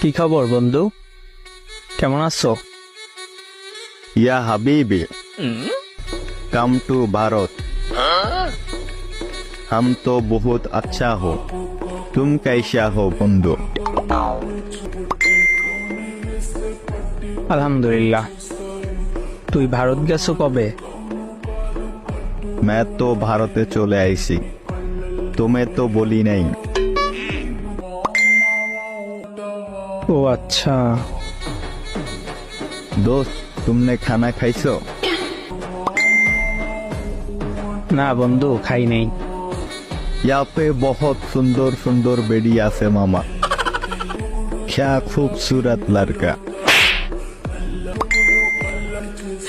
কি খবর বন্ধু, কেমন আছো? या हबीबी कम टू भारत। हम तो बहुत अच्छा हो, तुम कैसा हो बंधु? আলহামদুলিল্লাহ। তুই ভারত গেছো কবে? मैं तो भारते चले आईसी, तुम्हें तो बोली नहीं। ও আচ্ছা। दोस्त तुमने खाना खाइसो? না বন্ধু, খাই নেই। यहाँ पे बहुत सुंदर सुंदर बेड़ी आसे मामा, क्या खूबसूरत लड़का।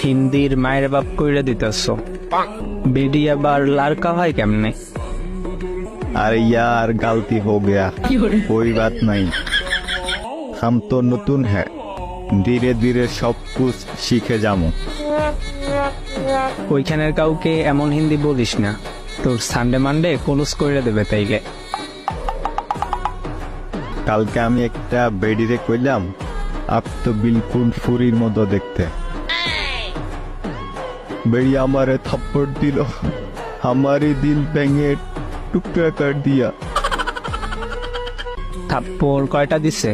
হিন্দির মায়ের বাপ কইরা দিতেছ, বেডি আবার লারকা হয় কেমনে? अरे यार गलती हो गया, कोई बात नहीं। हम तो नतून है, धीरे धीरे सब कुछ सीखे जामो। ওইখানের কাউকে এমন হিন্দি বলিস না, তোর সানডে মানডে কলুস কইরা দেবে তাইলে। কালকে আমি একটা বেডিরে কইলাম, আপ তো বিলকুল ফুরির মতো দেখতে। বেড়ি আমারে থাপ্পড় দিল, हमारे दिल ভেঙে টুকরা কর দিয়া। থাপ্পড় কয়টা দিছে?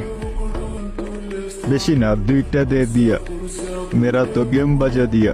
বেশি না, দুইটা দে দিয়া, মেরা তো গেম বাজা দিয়া।